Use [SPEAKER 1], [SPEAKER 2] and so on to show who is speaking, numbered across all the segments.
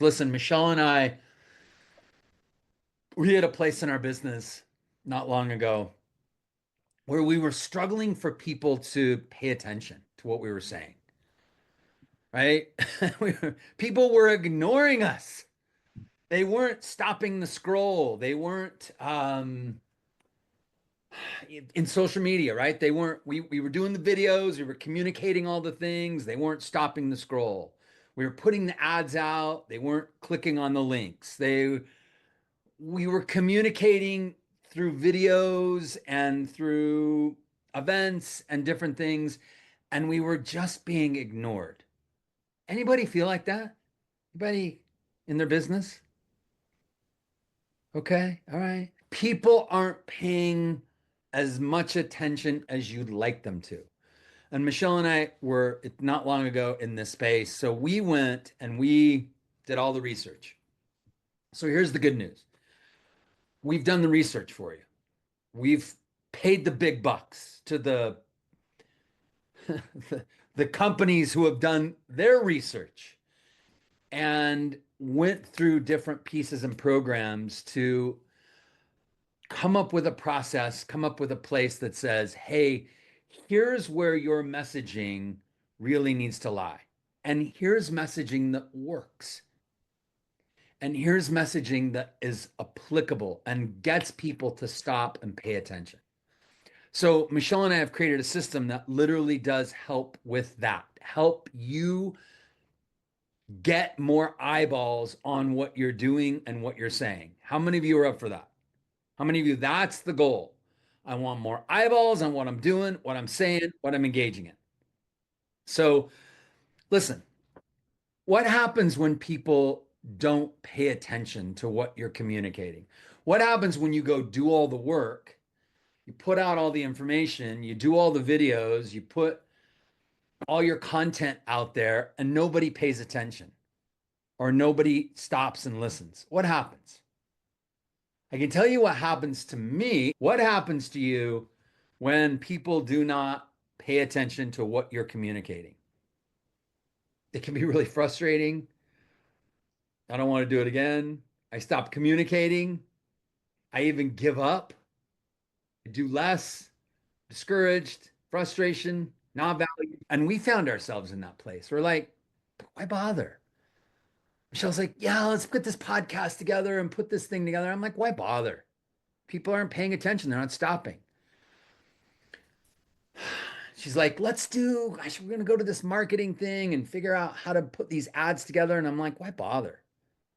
[SPEAKER 1] Listen, Michelle and I, we had a place in our business not long ago where we were struggling for people to pay attention to what we were saying, right? People were ignoring us. They weren't stopping the scroll. They weren't in social media, right? They weren't, we were doing the videos, we were communicating all the things. They weren't stopping the scroll. We were putting the ads out. They weren't clicking on the links. We were communicating through videos and through events and different things, and we were just being ignored. Anybody feel like that? Anybody in their business? Okay, all right. People aren't paying as much attention as you'd like them to. And Michelle and I were not long ago in this space. So we went and we did all the research. So here's the good news. We've done the research for you. We've paid the big bucks to the companies who have done their research and went through different pieces and programs to come up with a process, come up with a place that says, hey, here's where your messaging really needs to lie. And here's messaging that works. And here's messaging that is applicable and gets people to stop and pay attention. So Michelle and I have created a system that literally does help with that, help you get more eyeballs on what you're doing and what you're saying. How many of you are up for that? How many of you, that's the goal? I want more eyeballs on what I'm doing, what I'm saying, what I'm engaging in. So listen, what happens when people don't pay attention to what you're communicating? What happens when you go do all the work, you put out all the information, you do all the videos, you put all your content out there, and nobody pays attention or nobody stops and listens? What happens? I can tell you what happens to me. What happens to you when people do not pay attention to what you're communicating? It can be really frustrating. I don't want to do it again. I stop communicating. I even give up. I do less, discouraged, frustration, not valued. And we found ourselves in that place. We're like, why bother? Michelle's like, yeah, let's put this podcast together and put this thing together. I'm like, why bother? People aren't paying attention. They're not stopping. She's like, gosh, we're going to go to this marketing thing and figure out how to put these ads together. And I'm like, why bother?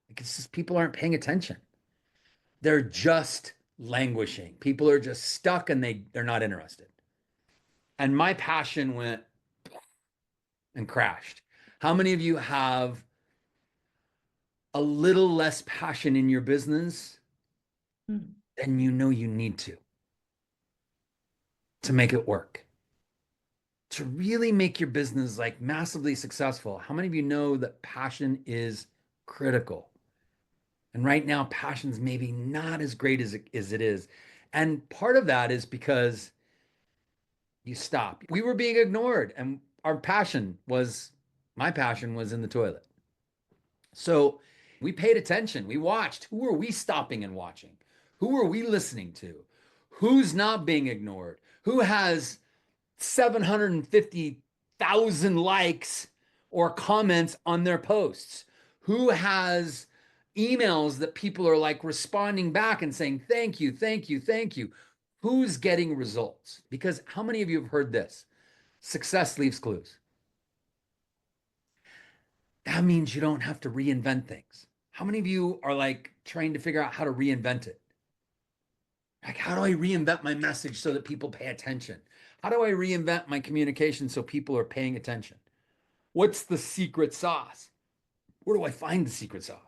[SPEAKER 1] Because just people aren't paying attention. They're just languishing. People are just stuck and they're not interested. And my passion went and crashed. How many of you have a little less passion in your business than you know you need to make it work? To really make your business like massively successful, how many of you know that passion is critical? And right now, passion's maybe not as great as it is. And part of that is because you stop. We were being ignored, and my passion was in the toilet. So we paid attention. We watched. Who are we stopping and watching? Who are we listening to? Who's not being ignored? Who has 750,000 likes or comments on their posts? Who has emails that people are like responding back and saying, thank you, thank you, thank you? Who's getting results? Because how many of you have heard this? Success leaves clues. That means you don't have to reinvent things. How many of you are like trying to figure out how to reinvent it? Like, how do I reinvent my message so that people pay attention? How do I reinvent my communication so people are paying attention? What's the secret sauce? Where do I find the secret sauce?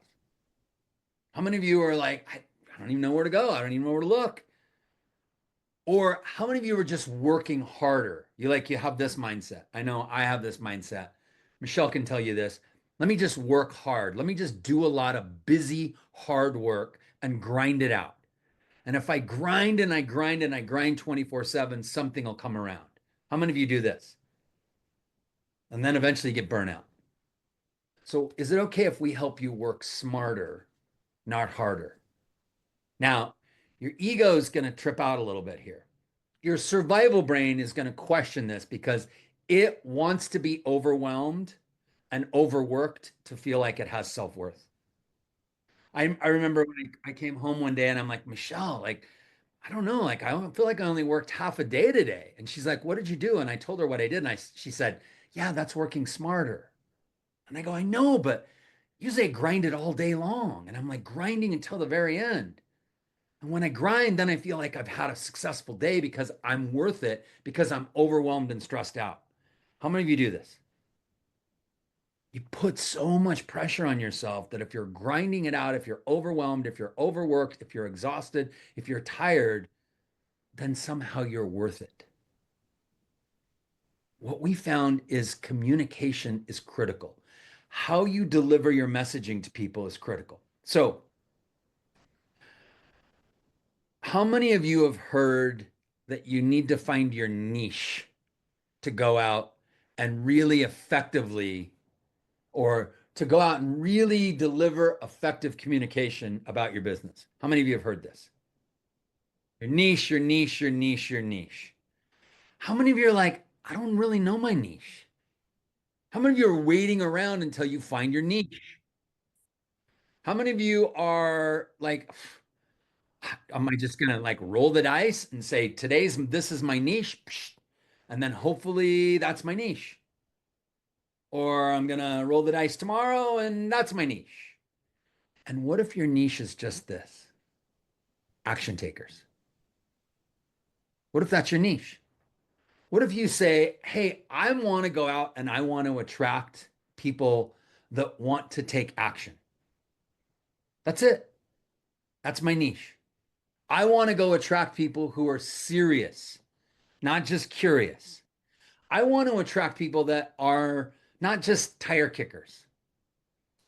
[SPEAKER 1] How many of you are like, I don't even know where to go. I don't even know where to look. Or how many of you are just working harder? You have this mindset. I know I have this mindset. Michelle can tell you this. Let me just work hard. Let me just do a lot of busy, hard work and grind it out. And if I grind and I grind and I grind 24/7, something will come around. How many of you do this? And then eventually you get burnout. So is it okay if we help you work smarter, not harder? Now, your ego is going to trip out a little bit here. Your survival brain is going to question this because it wants to be overwhelmed and overworked to feel like it has self-worth. I remember when I came home one day and I'm like, Michelle, like, I don't know, like, I don't feel like I only worked half a day today. And she's like, what did you do? And I told her what I did. And she said, yeah, that's working smarter. And I go, I know, but usually I grind it all day long. And I'm like grinding until the very end. And when I grind, then I feel like I've had a successful day because I'm worth it because I'm overwhelmed and stressed out. How many of you do this? You put so much pressure on yourself that if you're grinding it out, if you're overwhelmed, if you're overworked, if you're exhausted, if you're tired, then somehow you're worth it. What we found is communication is critical. How you deliver your messaging to people is critical. So, how many of you have heard that you need to find your niche to go out and really effectively, or to go out and really deliver effective communication about your business? How many of you have heard this? Your niche, your niche, your niche, your niche. How many of you are like, I don't really know my niche? How many of you are waiting around until you find your niche? How many of you are like, am I just gonna like roll the dice and say this is my niche, and then hopefully that's my niche? Or I'm gonna roll the dice tomorrow and that's my niche. And what if your niche is just this? Action takers. What if that's your niche? What if you say, hey, I want to go out and I want to attract people that want to take action? That's it. That's my niche. I want to go attract people who are serious, not just curious. I want to attract people that are not just tire kickers.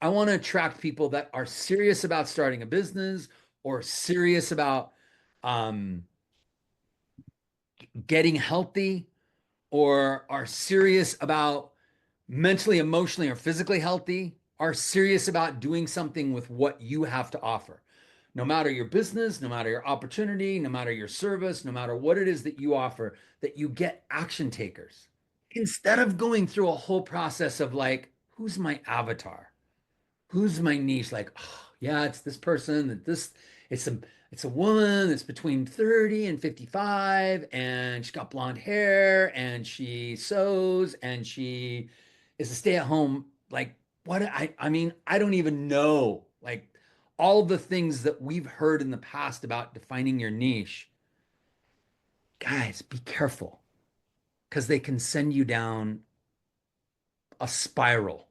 [SPEAKER 1] I want to attract people that are serious about starting a business or serious about um, getting healthy or are serious about mentally, emotionally, or physically healthy, are serious about doing something with what you have to offer. No matter your business, no matter your opportunity, no matter your service, no matter what it is that you offer, that you get action takers. Instead of going through a whole process of like, who's my avatar? Who's my niche? Like, oh, yeah, it's this person that this it's a woman that's between 30 and 55 and she's got blonde hair and she sews and she is a stay-at-home like what I mean, I don't even know like all the things that we've heard in the past about defining your niche. Guys, be careful because they can send you down a spiral.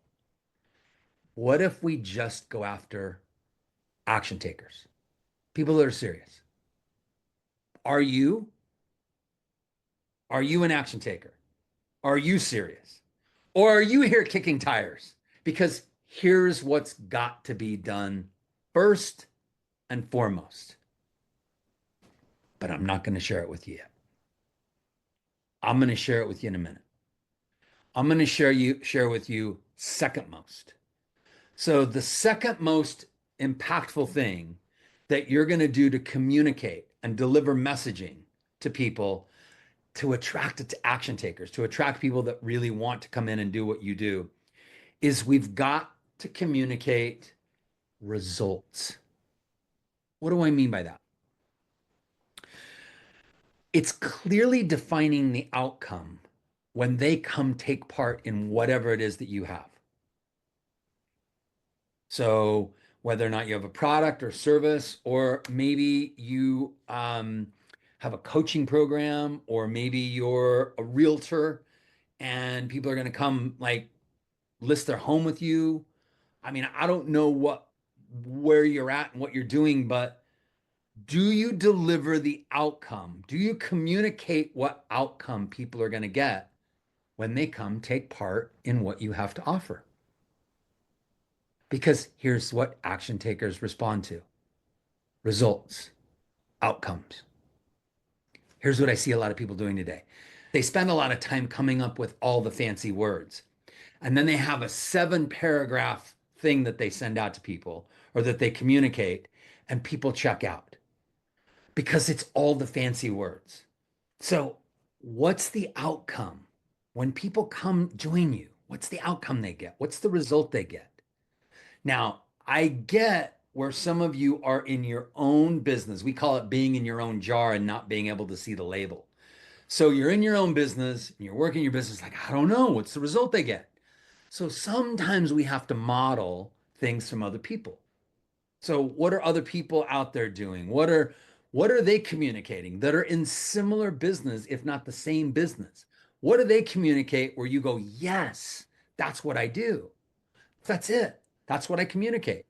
[SPEAKER 1] What if we just go after action takers? People that are serious. Are you? Are you an action taker? Are you serious? Or are you here kicking tires? Because here's what's got to be done first and foremost. But I'm not going to share it with you yet. I'm going to share it with you in a minute. I'm going to share with you second most. So the second most impactful thing that you're going to do to communicate and deliver messaging to people to attract it to action takers, to attract people that really want to come in and do what you do, is we've got to communicate results. What do I mean by that? It's clearly defining the outcome when they come take part in whatever it is that you have. So, whether or not you have a product or service, or maybe you have a coaching program, or maybe you're a realtor and people are going to come like list their home with you. I mean, I don't know where you're at and what you're doing, but do you deliver the outcome? Do you communicate what outcome people are going to get when they come take part in what you have to offer? Because here's what action takers respond to: results, outcomes. Here's what I see a lot of people doing today. They spend a lot of time coming up with all the fancy words. And then they have a 7 paragraph thing that they send out to people or that they communicate, and people check out because it's all the fancy words. So, what's the outcome when people come join you? What's the outcome they get? What's the result they get? Now, I get where some of you are in your own business. We call it being in your own jar and not being able to see the label. So you're in your own business and you're working your business like, I don't know, what's the result they get? So sometimes we have to model things from other people. So what are other people out there doing? What are they communicating that are in similar business, if not the same business? What do they communicate where you go, yes, that's what I do. That's it. That's what I communicate.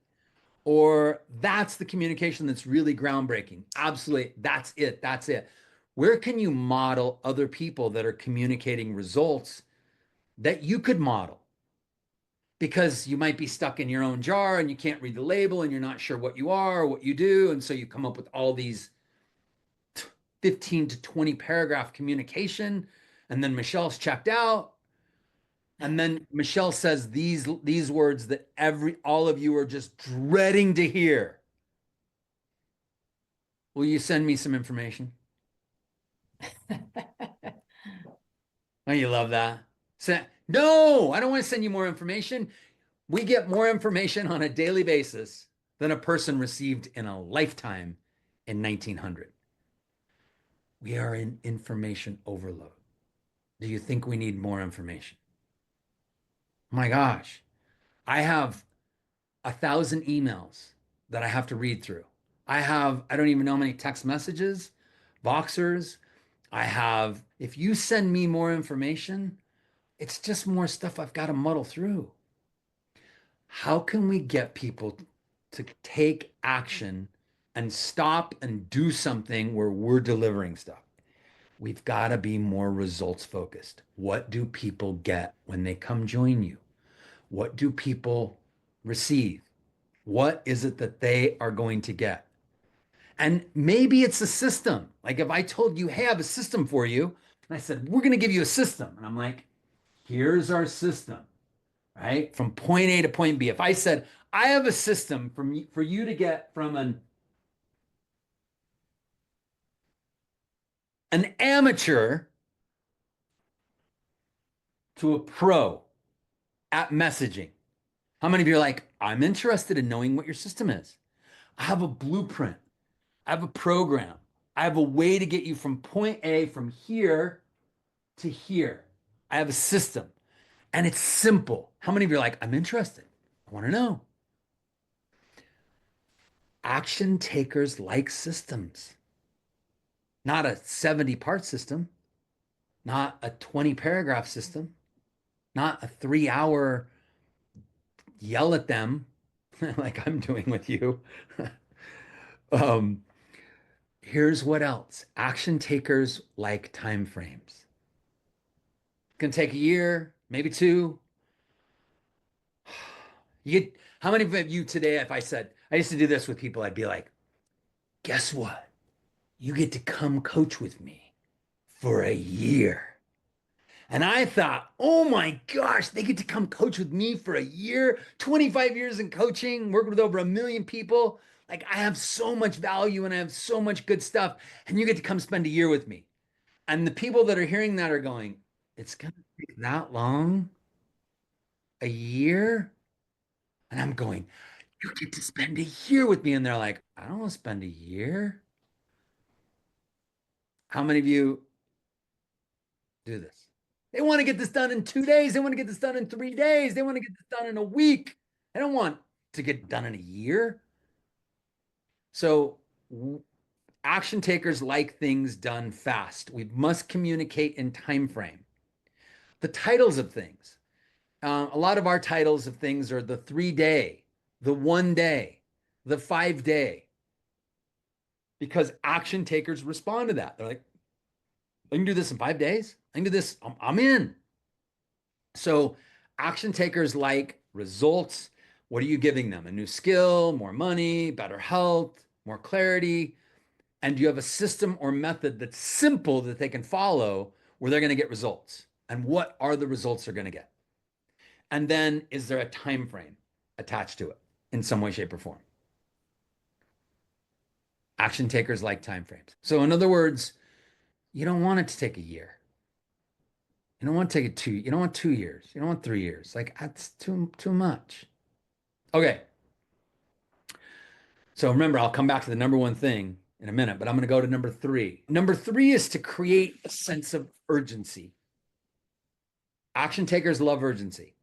[SPEAKER 1] Or that's the communication that's really groundbreaking. Absolutely. That's it. That's it. Where can you model other people that are communicating results that you could model? Because you might be stuck in your own jar and you can't read the label and you're not sure what you are or what you do. And so you come up with all these 15 to 20 paragraph communication. And then Michelle's checked out. And then Michelle says these words that every all of you are just dreading to hear. Will you send me some information? Oh, you love that. No, I don't want to send you more information. We get more information on a daily basis than a person received in a lifetime in 1900. We are in information overload. Do you think we need more information? My gosh, I have 1,000 emails that I have to read through. I don't even know how many text messages, Voxers. If you send me more information, it's just more stuff I've got to muddle through. How can we get people to take action and stop and do something where we're delivering stuff? We've got to be more results focused. What do people get when they come join you? What do people receive? What is it that they are going to get? And maybe it's a system. Like if I told you, hey, I have a system for you, and I said, we're going to give you a system. And I'm like, here's our system, right? From point A to point B. If I said, I have a system for you to get from an amateur to a pro at messaging, how many of you are like, I'm interested in knowing what your system is? I have a blueprint. I have a program. I have a way to get you from point A from here to here. I have a system and it's simple. How many of you are like, I'm interested? I want to know. Action takers like systems, not a 70-part system, not a 20 paragraph system, not a 3 hour yell at them like I'm doing with you. um, Here's what else. Action takers like time frames. It can take a year, maybe two. How many of you today, if I said, I used to do this with people, I'd be like, guess what? You get to come coach with me for a year. And I thought, oh my gosh, they get to come coach with me for a year, 25 years in coaching, worked with over 1 million people. Like I have so much value and I have so much good stuff. And you get to come spend a year with me. And the people that are hearing that are going, it's going to take that long? A year? And I'm going, you get to spend a year with me. And they're like, I don't want to spend a year. How many of you do this? They want to get this done in 2 days. They want to get this done in 3 days. They want to get this done in a week. They don't want to get done in a year. So action takers like things done fast. We must communicate in time frame. The titles of things. A lot of our titles of things are the 3 day, the 1 day, the 5 day, because action takers respond to that. They're like, I can do this in 5 days. I can do this. I'm in. So action takers like results. What are you giving them? A new skill, more money, better health, more clarity. And do you have a system or method that's simple that they can follow where they're going to get results? And what are the results they're going to get? And then is there a time frame attached to it in some way, shape, or form? Action takers like time frames. So in other words, you don't want it to take a year. You don't want to take it you don't want 2 years. You don't want 3 years. Like that's too much. Okay. So remember, I'll come back to the number one thing in a minute, but I'm going to go to number three. Number three is to create a sense of urgency. Action takers love urgency.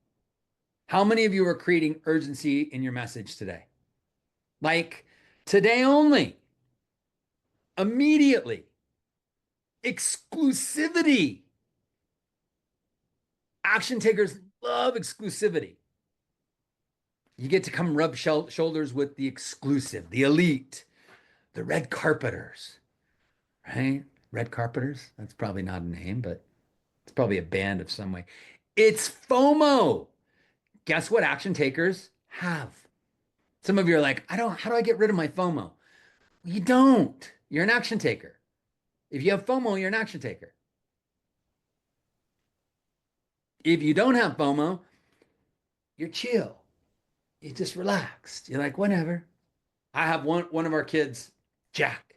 [SPEAKER 1] How many of you are creating urgency in your message today? Like today only, immediately, exclusivity. Action takers love exclusivity. You get to come rub shoulders with the exclusive, the elite, the red carpeters, right? Red carpeters. That's probably not a name, but it's probably a band of some way. It's FOMO. Guess what action takers have? Some of you are like, how do I get rid of my FOMO? You don't. You're an action taker. If you have FOMO, you're an action taker. If you don't have FOMO, you're chill. You're just relaxed. You're like, whatever. I have one of our kids, Jack.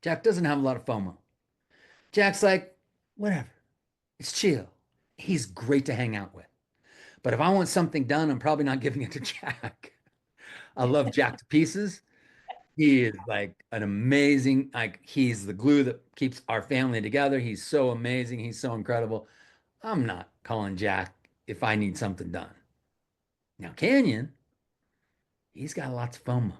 [SPEAKER 1] Jack doesn't have a lot of FOMO. Jack's like, whatever. It's chill. He's great to hang out with. But if I want something done, I'm probably not giving it to Jack. I love Jack to pieces. He is like an amazing, like he's the glue that keeps our family together. He's so amazing. He's so incredible. I'm not calling Jack if I need something done. Now, Canyon, he's got lots of FOMO.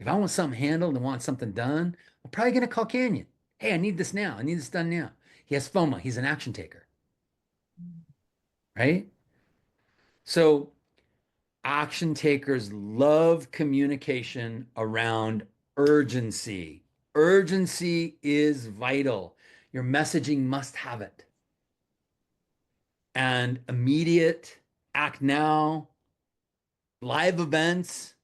[SPEAKER 1] If I want something handled and want something done, I'm probably going to call Canyon. Hey, I need this now. I need this done now. He has FOMO. He's an action taker, right? So action takers love communication around urgency. Urgency is vital. Your messaging must have it. And immediate, act now, live events.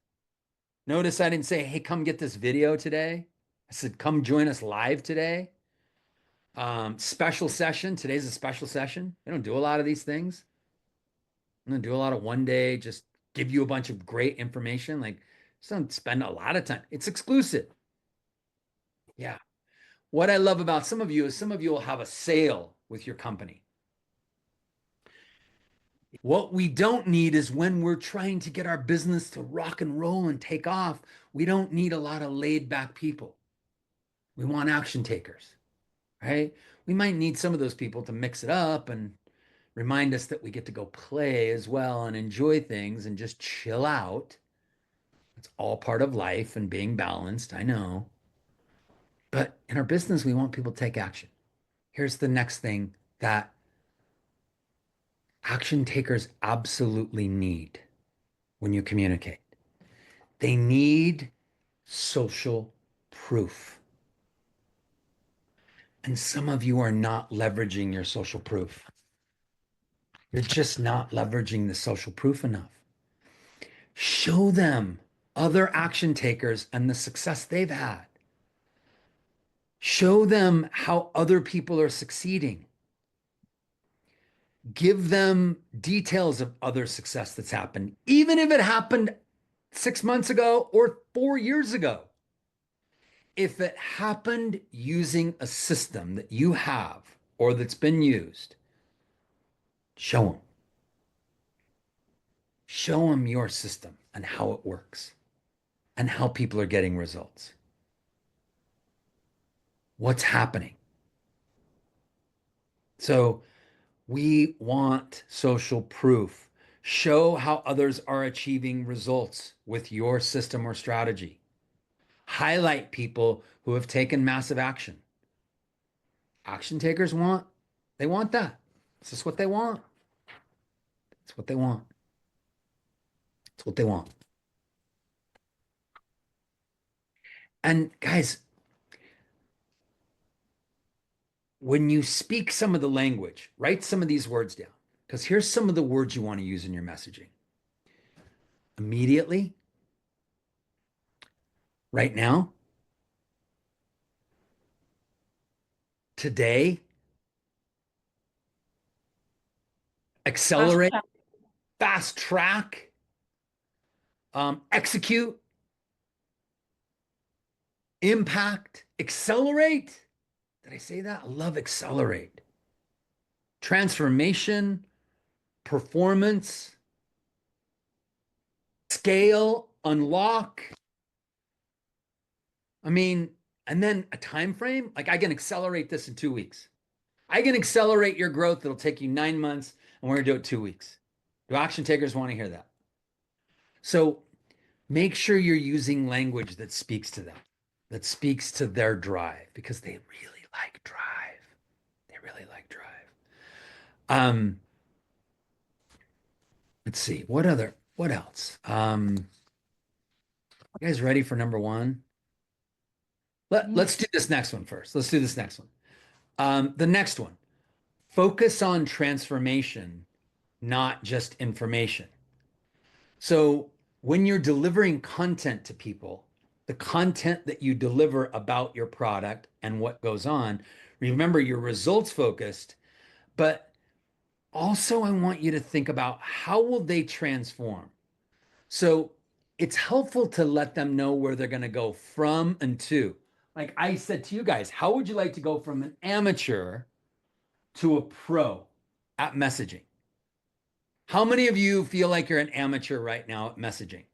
[SPEAKER 1] Notice I didn't say, hey, come get this video today. I said, come join us live today. Special session. Today's a special session. We don't do a lot of these things. I'm going to do a lot of one day, just give you a bunch of great information. Like, just don't spend a lot of time. It's exclusive. Yeah. What I love about some of you is some of you will have a sale with your company. What we don't need is when we're trying to get our business to rock and roll and take off, we don't need a lot of laid back people. We want action takers, right? We might need some of those people to mix it up and remind us that we get to go play as well and enjoy things and just chill out. It's all part of life and being balanced, I know. But in our business, we want people to take action. Here's the next thing that action takers absolutely need when you communicate. They need social proof. And some of you are not leveraging your social proof. You're just not leveraging the social proof enough. Show them other action takers and the success they've had. Show them how other people are succeeding. Give them details of other success that's happened, even if it happened 6 months ago or 4 years ago. If it happened using a system that you have or that's been used, show them. Show them your system and how it works and how people are getting results. What's happening? So we want social proof. Show how others are achieving results with your system or strategy. Highlight people who have taken massive action. Action takers they want that. It's just what they want. It's what they want. It's what they want. And guys, when you speak some of the language, write some of these words down because here's some of the words you want to use in your messaging. Immediately, right now, today,
[SPEAKER 2] Fast
[SPEAKER 1] accelerate,
[SPEAKER 2] track.
[SPEAKER 1] fast track, execute, impact, accelerate. Did I say that? I love accelerate. Transformation, performance, scale, unlock. I mean, and then a time frame. Like I can accelerate this in 2 weeks. I can accelerate your growth. It'll take you 9 months, and we're gonna do it 2 weeks. Do action takers want to hear that? So make sure you're using language that speaks to them, that speaks to their drive, because they really like drive. They really like drive. Um, let's see. What else? You guys ready for number one?
[SPEAKER 2] Yeah.
[SPEAKER 1] Let's do this next one first. Let's do this next one. The next one, focus on transformation, not just information. So when you're delivering content to people, the content that you deliver about your product and what goes on, remember you're results focused, but also I want you to think about how will they transform? So it's helpful to let them know where they're going to go from and to. Like I said to you guys, how would you like to go from an amateur to a pro at messaging? How many of you feel like you're an amateur right now at messaging?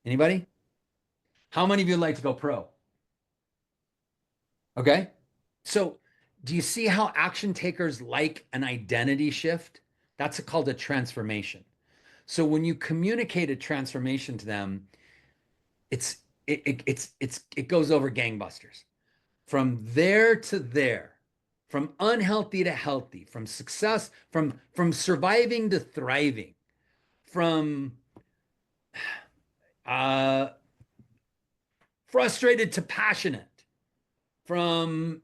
[SPEAKER 1] Anybody? How many of you would like to go pro? Okay. So do you see how action takers like an identity shift? That's called a transformation. So when you communicate a transformation to them, it's it goes over gangbusters. From there to there, from unhealthy to healthy, from success, from surviving to thriving, from uh, frustrated to passionate, from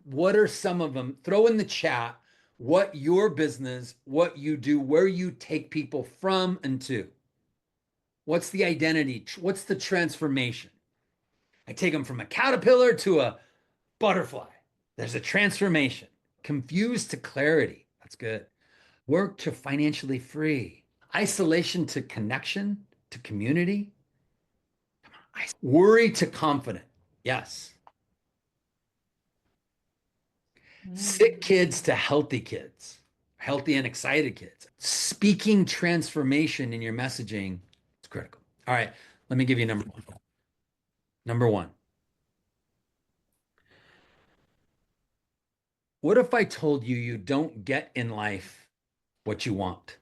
[SPEAKER 1] what are some of them? Throw in the chat what your business, what you do, where you take people from and to. What's the identity? What's the transformation? I take them from a caterpillar to a butterfly. There's a transformation. Confused to clarity. That's good. Work to financially free. Isolation to connection, to community. Worry to confident. Yes. Sick
[SPEAKER 2] Mm.
[SPEAKER 1] kids to healthy kids, healthy and excited kids. Speaking transformation in your messaging is critical. All right, let me give you number one. Number one, what if I told you you don't get in life what you want?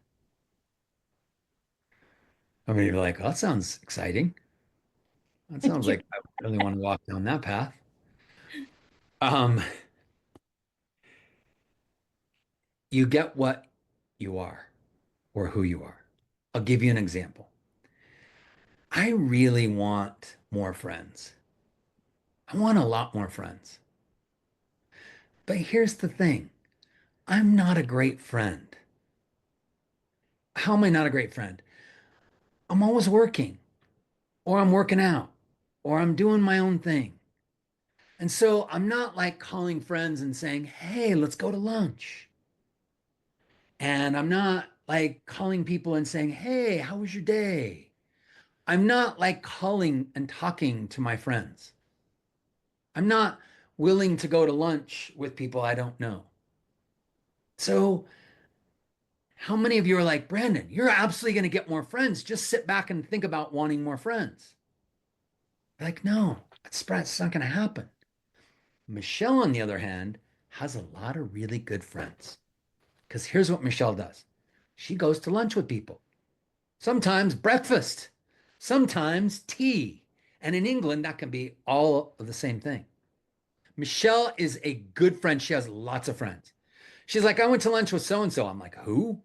[SPEAKER 1] I mean, you're like, oh, that sounds exciting. That sounds like I really want to walk down that path. Um, you get what you are or who you are. I'll give you an example. I really want more friends. I want a lot more friends. But here's the thing. I'm not a great friend. How am I not a great friend? I'm always working, or I'm working out, or I'm doing my own thing. And so I'm not like calling friends and saying, hey, let's go to lunch. And I'm not like calling people and saying, hey, how was your day? I'm not like calling and talking to my friends. I'm not willing to go to lunch with people I don't know. So how many of you are like, Brandon, you're absolutely going to get more friends. Just sit back and think about wanting more friends. Like, no, it's not going to happen. Michelle, on the other hand, has a lot of really good friends. Because here's what Michelle does she goes to lunch with people, sometimes breakfast, sometimes tea. And in England, that can be all of the same thing. Michelle is a good friend. She has lots of friends. She's like, I went to lunch with so and so. I'm like, who?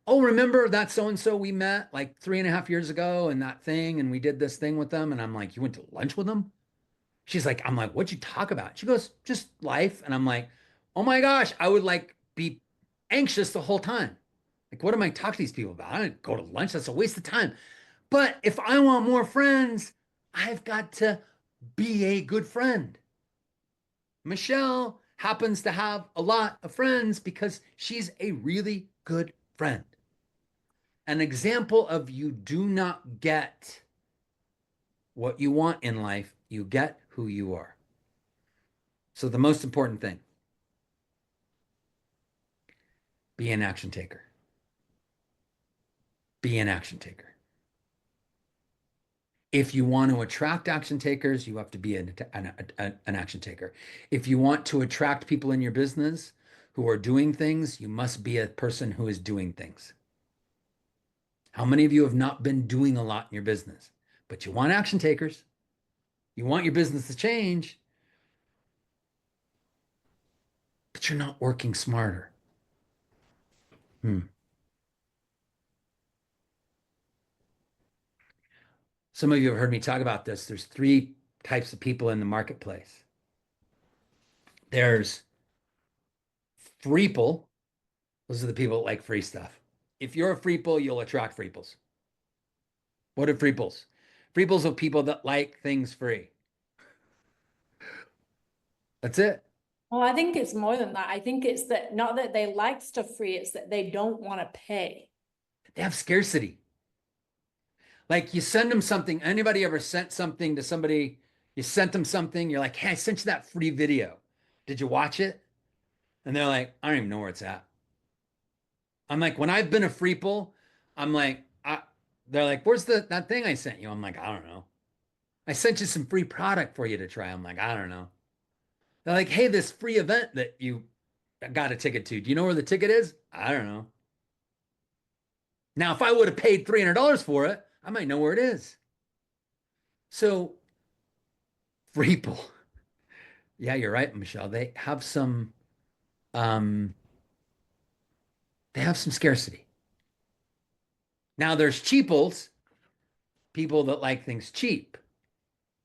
[SPEAKER 1] Oh, remember that so and so we met like 3.5 years ago and that thing, and we did this thing with them. And I'm like, you went to lunch with them? She's like, I'm like, what'd you talk about? She goes, just life. And I'm like, oh my gosh, I would like be anxious the whole time. Like, what am I talking to these people about? I don't go to lunch. That's a waste of time. But if I want more friends, I've got to be a good friend. Michelle happens to have a lot of friends because she's a really good friend. An example of you do not get what you want in life, you get who you are. So, the most important thing, be an action taker. Be an action taker. If you want to attract action takers, you have to be an action taker. If you want to attract people in your business who are doing things, you must be a person who is doing things. How many of you have not been doing a lot in your business, but you want action takers? You want your business to change, but you're not working smarter. Hmm. Some of you have heard me talk about this. There's three types of people in the marketplace. There's freeple. Those are the people that like free stuff. If you're a freeple, you'll attract freeples. What are freeples? Freeples are people that like things free. That's it.
[SPEAKER 2] Well, I think it's more than that. I think it's that not that they like stuff free, it's that they don't want to pay.
[SPEAKER 1] They have scarcity. Like you send them something. Anybody ever sent something to somebody? You sent them something. You're like, hey, I sent you that free video. Did you watch it? And they're like, I don't even know where it's at. I'm like, when I've been a freeple, I'm like, they're like, where's that thing I sent you? I'm like, I don't know. I sent you some free product for you to try. I'm like, I don't know. They're like, hey, this free event that you got a ticket to. Do you know where the ticket is? I don't know. Now, if I would have paid $300 for it, I might know where it is. So, freeple. Yeah, you're right, Michelle. Um, they have some scarcity. Now there's cheaples, people that like things cheap,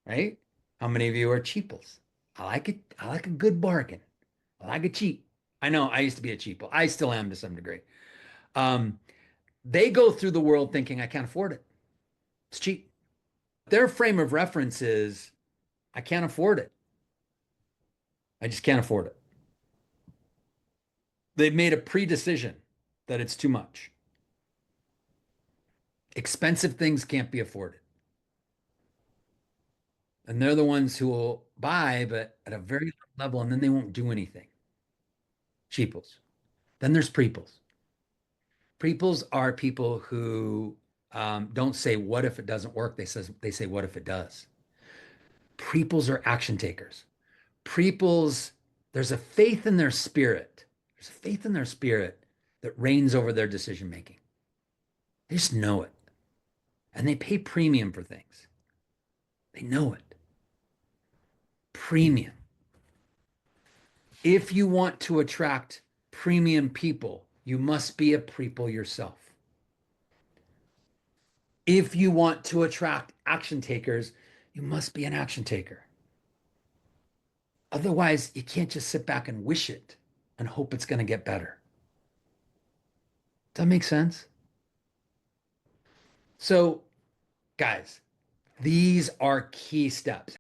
[SPEAKER 1] right? How many of you are cheaples? I like it. I like a good bargain. I like it cheap. I know I used to be a cheapo. I still am to some degree. Um, they go through the world thinking I can't afford it. It's cheap. Their frame of reference is I can't afford it. I just can't afford it. They've made a pre-decision that it's too much. Expensive things can't be afforded. And they're the ones who will buy, but at a very low level, and then they won't do anything. Cheaples. Then there's preeples. Preeples are people who don't say, what if it doesn't work? They say, what if it does? Preeples are action takers. Preeples, there's a faith in their spirit. There's a faith in their spirit that reigns over their decision making. They just know it. And they pay premium for things. They know it. Premium. If you want to attract premium people, you must be a preeple yourself. If you want to attract action takers, you must be an action taker. Otherwise, you can't just sit back and wish it and hope it's going to get better. Does that make sense? So, guys, these are key steps.